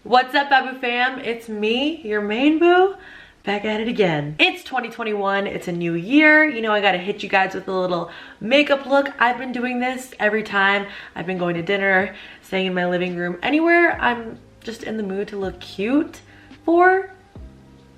What's up, Babu fam? It's me, your main boo, back at it again. It's 2021, it's a new year. You know, I gotta hit you guys with a little makeup look. I've been doing this every time I've been going to dinner, staying in my living room, anywhere I'm just in the mood to look cute for.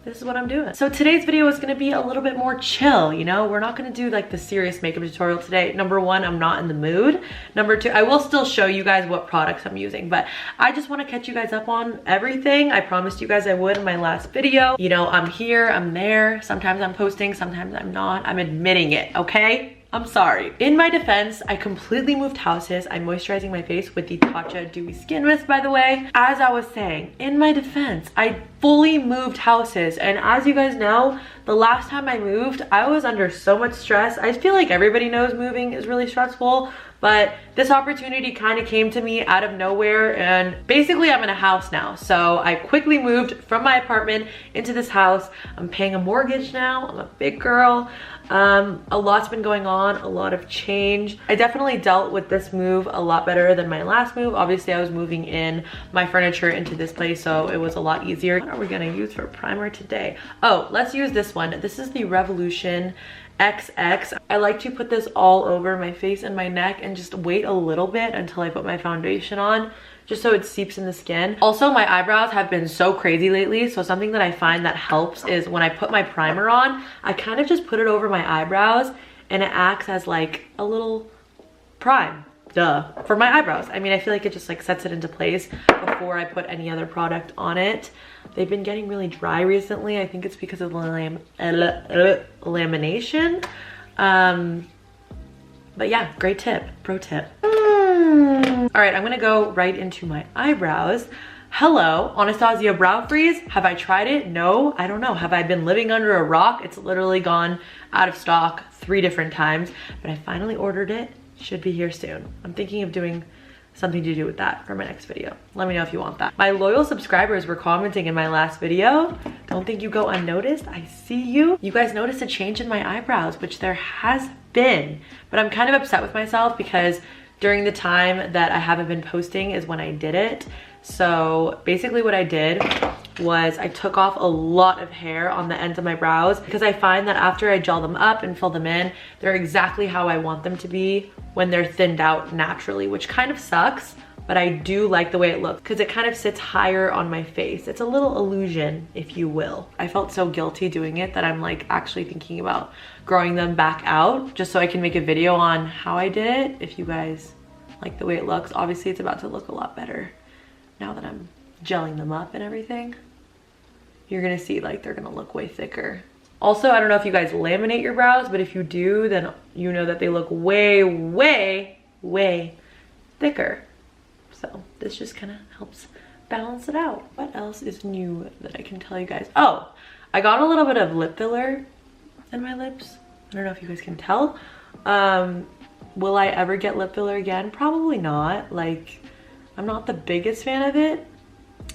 This is what I'm doing. So today's video is gonna be a little bit more chill, you know? We're not gonna do like the serious makeup tutorial today. Number one, I'm not in the mood. Number two, I will still show you guys what products I'm using, but I just wanna catch you guys up on everything. I promised you guys I would in my last video. You know, I'm here, I'm there. Sometimes I'm posting, sometimes I'm not. I'm admitting it, okay? I'm sorry. In my defense, I completely moved houses. I'm moisturizing my face with the Tatcha Dewy Skin Mist, by the way. As I was saying, in my defense, I fully moved houses. And as you guys know, the last time I moved, I was under so much stress. I feel like everybody knows moving is really stressful, but this opportunity kind of came to me out of nowhere, and basically I'm in a house now. So I quickly moved from my apartment into this house. I'm paying a mortgage now. I'm a big girl. A lot's been going on, a lot of change. I definitely dealt with this move a lot better than my last move. Obviously, I was moving in my furniture into this place, so it was a lot easier. What are we gonna use for primer today? Oh, let's use this one. This is the Revolution XX. I like to put this all over my face and my neck and just wait a little bit until I put my foundation on, just so it seeps in the skin. Also, my eyebrows have been so crazy lately, so something that I find that helps is when I put my primer on, I kind of just put it over my eyebrows and it acts as like a little prime. Duh. For my eyebrows. I mean, I feel like it just like sets it into place before I put any other product on it. They've been getting really dry recently. I think it's because of lamination. But yeah, great tip, pro tip. All right, I'm gonna go right into my eyebrows. Hello, Anastasia Brow Freeze. Have I tried it? No, I don't know. Have I been living under a rock? It's literally gone out of stock 3 different times, but I finally ordered it. Should be here soon. I'm thinking of doing something to do with that for my next video. Let me know if you want that. My loyal subscribers were commenting in my last video. Don't think you go unnoticed. I see you. You guys noticed a change in my eyebrows, which there has been, but I'm kind of upset with myself because during the time that I haven't been posting is when I did it. So basically what I did was I took off a lot of hair on the ends of my brows because I find that after I gel them up and fill them in, they're exactly how I want them to be when they're thinned out naturally, which kind of sucks, but I do like the way it looks because it kind of sits higher on my face. It's a little illusion, if you will. I felt so guilty doing it that I'm like actually thinking about growing them back out just so I can make a video on how I did it. If you guys like the way it looks, obviously it's about to look a lot better now that I'm gelling them up and everything. You're gonna see like they're gonna look way thicker. Also, I don't know if you guys laminate your brows, but if you do, then you know that they look way, way, way thicker. So this just kind of helps balance it out. What else is new that I can tell you guys? Oh, I got a little bit of lip filler in my lips. I don't know if you guys can tell. Will I ever get lip filler again? Probably not. Like, I'm not the biggest fan of it.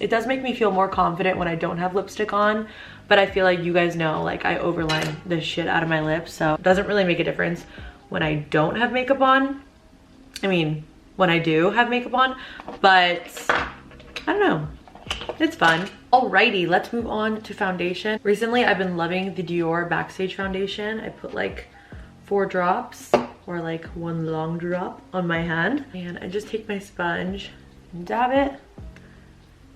It does make me feel more confident when I don't have lipstick on, but I feel like you guys know, like I overline the shit out of my lips, so it doesn't really make a difference when I don't have makeup on. I mean, when I do have makeup on, but I don't know. It's fun. Alrighty, let's move on to foundation. Recently, I've been loving the Dior Backstage foundation. I put like 4 drops or like 1 long drop on my hand, and I just take my sponge and dab it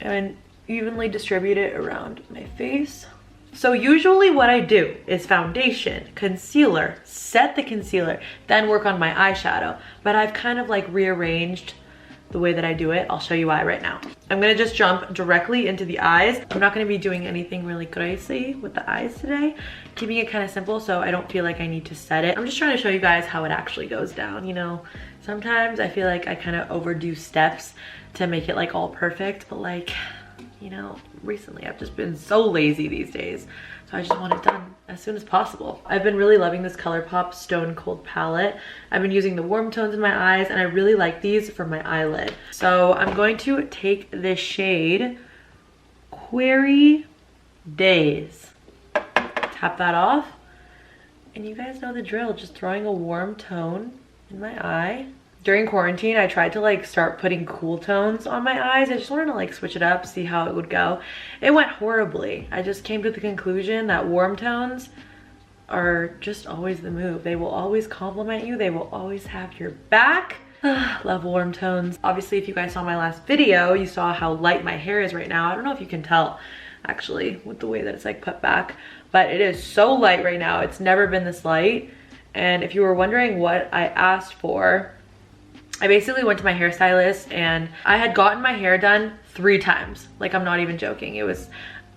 and evenly distribute it around my face. So usually what I do is foundation, concealer, set the concealer, then work on my eyeshadow. But I've kind of like rearranged the way that I do it. I'll show you why right now. I'm gonna just jump directly into the eyes. I'm not gonna be doing anything really crazy with the eyes today. Keeping it kind of simple so I don't feel like I need to set it. I'm just trying to show you guys how it actually goes down, you know? Sometimes I feel like I kind of overdo steps to make it like all perfect, but like, you know, recently I've just been so lazy these days. So I just want it done as soon as possible. I've been really loving this ColourPop Stone Cold palette. I've been using the warm tones in my eyes and I really like these for my eyelid. So I'm going to take this shade, Query Days. Tap that off. And you guys know the drill, just throwing a warm tone in my eye. during quarantine, I tried to like start putting cool tones on my eyes. I just wanted to like switch it up, see how it would go. It went horribly. I just came to the conclusion that warm tones are just always the move. They will always compliment you. They will always have your back. Love warm tones. Obviously, if you guys saw my last video, you saw how light my hair is right now. I don't know if you can tell actually with the way that it's like put back, but it is so light right now. It's never been this light. And if you were wondering what I asked for, I basically went to my hairstylist and I had gotten my hair done 3 times. Like, I'm not even joking. It was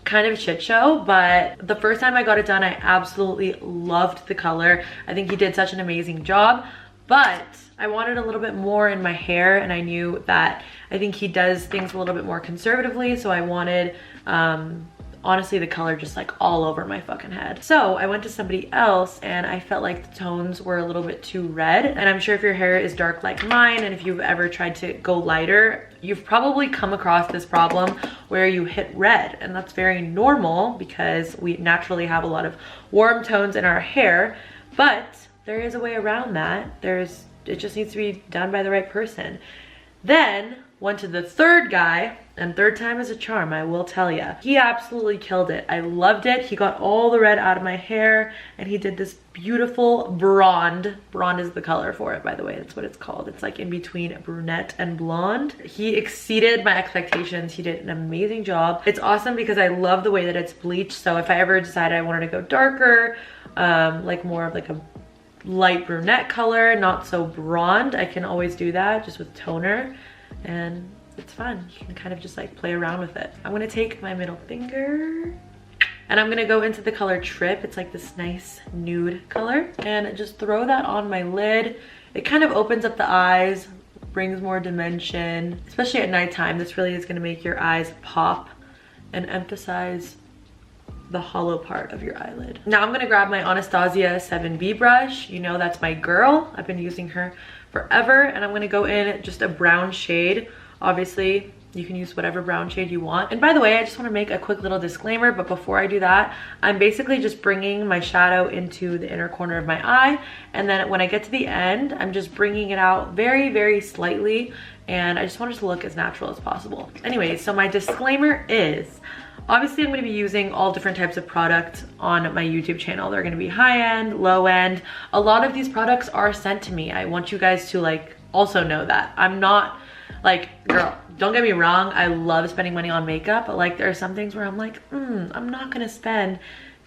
kind of a shit show, but the first time I got it done, I absolutely loved the color. I think he did such an amazing job, but I wanted a little bit more in my hair, and I knew that I think he does things a little bit more conservatively, so I wanted honestly the color just like all over my fucking head. So I went to somebody else and I felt like the tones were a little bit too red. And I'm sure if your hair is dark like mine, and if you've ever tried to go lighter, you've probably come across this problem where you hit red, and that's very normal because we naturally have a lot of warm tones in our hair, but there is a way around that. It just needs to be done by the right person. Then went to the third guy, and third time is a charm, I will tell you. He absolutely killed it. I loved it. He got all the red out of my hair, and he did this beautiful blonde. Blonde is the color for it, by the way. That's what it's called. It's like in between brunette and blonde. He exceeded my expectations. He did an amazing job. It's awesome because I love the way that it's bleached. So if I ever decided I wanted to go darker, like more of like a light brunette color, not so blonde, I can always do that just with toner, and it's fun. You can kind of just like play around with it. I'm gonna take my middle finger and I'm gonna go into the color Trip. It's like this nice nude color, and just throw that on my lid. It kind of opens up the eyes, brings more dimension, especially at nighttime. This really is gonna make your eyes pop and emphasize the hollow part of your eyelid. Now I'm gonna grab my Anastasia 7B brush. You know, that's my girl. I've been using her forever, and I'm gonna go in just a brown shade. Obviously, you can use whatever brown shade you want. And by the way, I just wanna make a quick little disclaimer, but before I do that, I'm basically just bringing my shadow into the inner corner of my eye, and then when I get to the end, I'm just bringing it out very, very slightly, and I just want it to look as natural as possible. Anyway, so my disclaimer is, obviously, I'm going to be using all different types of products on my YouTube channel. They're going to be high-end, low-end. A lot of these products are sent to me. I want you guys to like also know that. I'm not like, girl, don't get me wrong, I love spending money on makeup, but like there are some things where I'm like, I'm not going to spend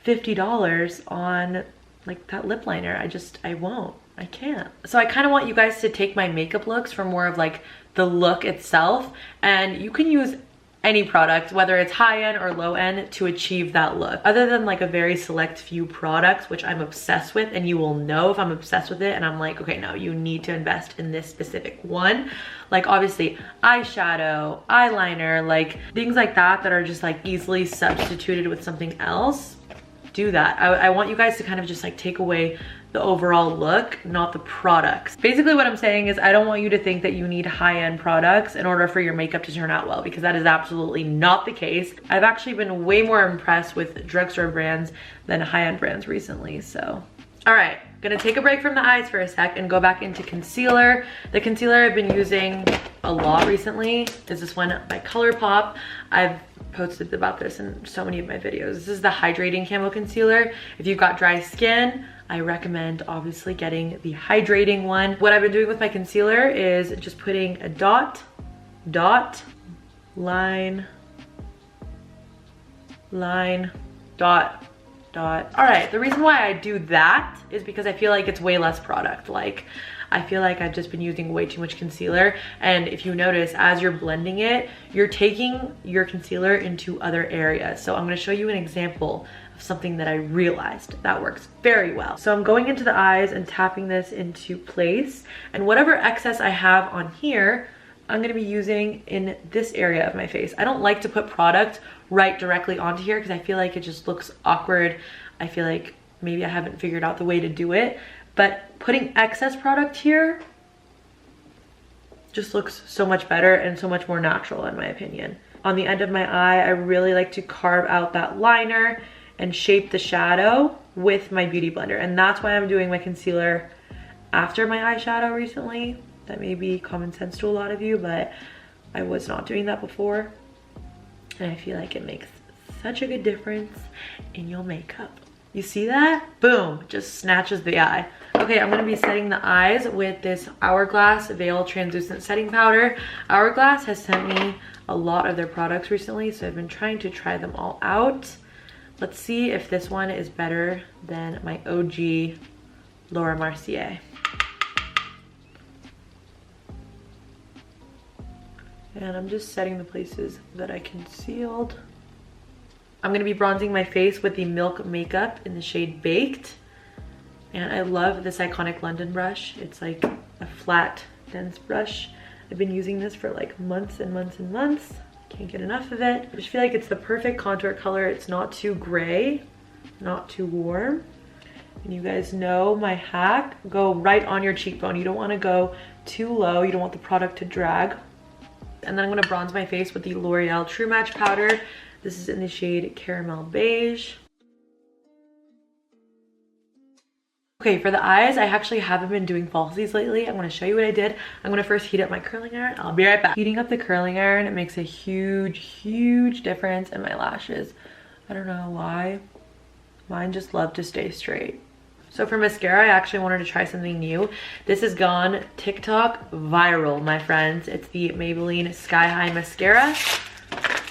$50 on like that lip liner. I won't. I can't. So I kind of want you guys to take my makeup looks for more of like the look itself, and you can use any product, whether it's high-end or low-end, to achieve that look. Other than like a very select few products, which I'm obsessed with, and you will know if I'm obsessed with it and I'm like, okay, no, you need to invest in this specific one. Like obviously eyeshadow, eyeliner, like things like that are just like easily substituted with something else. Do that. I want you guys to kind of just like take away the overall look, not the products. Basically what I'm saying is I don't want you to think that you need high-end products in order for your makeup to turn out well, because that is absolutely not the case. I've actually been way more impressed with drugstore brands than high-end brands recently, so. All right, gonna take a break from the eyes for a sec and go back into concealer. The concealer I've been using a lot recently is this one by ColourPop. I've posted about this in so many of my videos. This is the Hydrating Camo Concealer. If you've got dry skin, I recommend obviously getting the hydrating one. What I've been doing with my concealer is just putting a dot, line, dot. All right, the reason why I do that is because I feel like it's way less product. Like, I feel like I've just been using way too much concealer, and if you notice, as you're blending it, you're taking your concealer into other areas. So I'm gonna show you an example of something that I realized that works very well. So I'm going into the eyes and tapping this into place, and whatever excess I have on here, I'm gonna be using in this area of my face. I don't like to put product right directly onto here because I feel like it just looks awkward. I feel like maybe I haven't figured out the way to do it, but putting excess product here just looks so much better and so much more natural in my opinion. On the end of my eye, I really like to carve out that liner and shape the shadow with my beauty blender, and that's why I'm doing my concealer after my eyeshadow recently. That may be common sense to a lot of you, but I was not doing that before. And I feel like it makes such a good difference in your makeup. You see that? Boom, just snatches the eye. Okay, I'm gonna be setting the eyes with this Hourglass Veil Translucent Setting Powder. Hourglass has sent me a lot of their products recently, so I've been trying to try them all out. Let's see if this one is better than my OG Laura Mercier. And I'm just setting the places that I concealed. I'm gonna be bronzing my face with the Milk Makeup in the shade Baked. And I love this iconic London brush. It's like a flat, dense brush. I've been using this for like months and months and months. Can't get enough of it. I just feel like it's the perfect contour color. It's not too gray, not too warm. And you guys know my hack, go right on your cheekbone. You don't wanna go too low. You don't want the product to drag. And then I'm gonna bronze my face with the L'Oreal True Match powder. This is in the shade Caramel Beige. Okay, for the eyes, I actually haven't been doing falsies lately. I'm gonna show you what I did. I'm gonna first heat up my curling iron. I'll be right back. Heating up the curling iron, it makes a huge, huge difference in my lashes. I don't know why. Mine just love to stay straight. So for mascara, I actually wanted to try something new. This has gone TikTok viral, my friends. It's the Maybelline Sky High Mascara.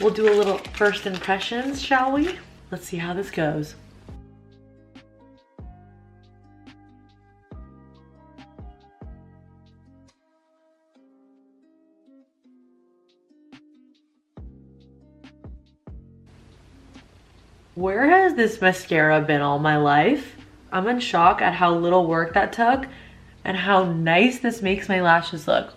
We'll do a little first impressions, shall we? Let's see how this goes. Where has this mascara been all my life? I'm in shock at how little work that took and how nice this makes my lashes look.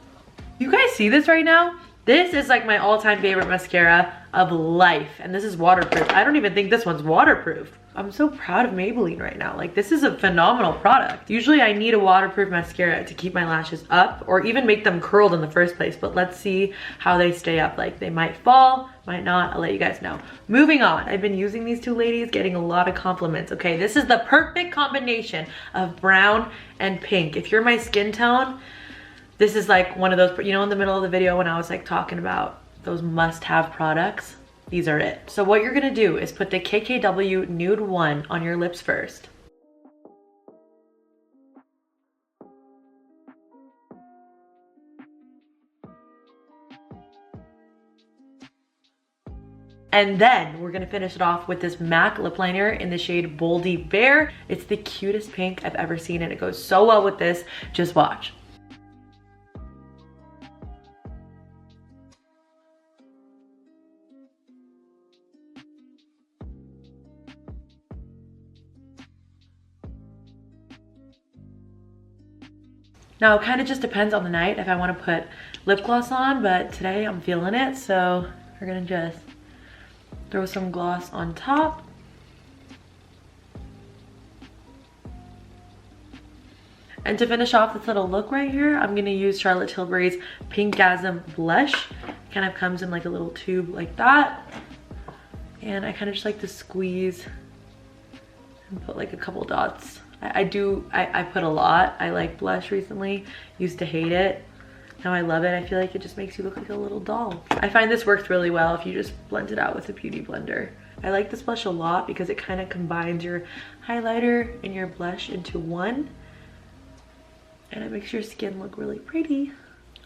You guys see this right now? This is like my all-time favorite mascara of life, and this is waterproof. I don't even think this one's waterproof. I'm so proud of Maybelline right now. Like, this is a phenomenal product. Usually I need a waterproof mascara to keep my lashes up or even make them curled in the first place, but let's see how they stay up. Like, they might fall, might not. I'll let you guys know. Moving on, I've been using these two ladies, getting a lot of compliments. Okay, this is the perfect combination of brown and pink. If you're my skin tone, this is like one of those, you know, in the middle of the video when I was like talking about those must-have products, these are it. So what you're gonna do is put the KKW Nude 1 on your lips first. And then we're gonna finish it off with this MAC lip liner in the shade Boldy Bear. It's the cutest pink I've ever seen and it goes so well with this. Just watch. Now, it kind of just depends on the night if I want to put lip gloss on, but today I'm feeling it, so we're gonna just throw some gloss on top. And to finish off this little look right here, I'm gonna use Charlotte Tilbury's Pinkgasm Blush. It kind of comes in like a little tube like that. And I kind of just like to squeeze and put like a couple dots. I put a lot. I like blush recently, used to hate it. Now I love it. I feel like it just makes you look like a little doll. I find this works really well if you just blend it out with a beauty blender. I like this blush a lot because it kind of combines your highlighter and your blush into one. And it makes your skin look really pretty.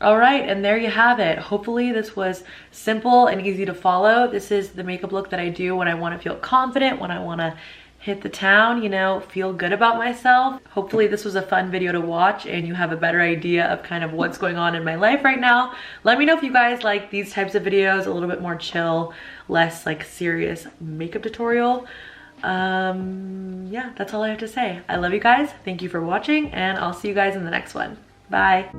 All right, and there you have it. Hopefully this was simple and easy to follow. This is the makeup look that I do when I want to feel confident, when I want to hit the town, you know, feel good about myself. Hopefully this was a fun video to watch and you have a better idea of kind of what's going on in my life right now. Let me know if you guys like these types of videos, a little bit more chill, less like serious makeup tutorial. Yeah, that's all I have to say. I love you guys. Thank you for watching and I'll see you guys in the next one. Bye.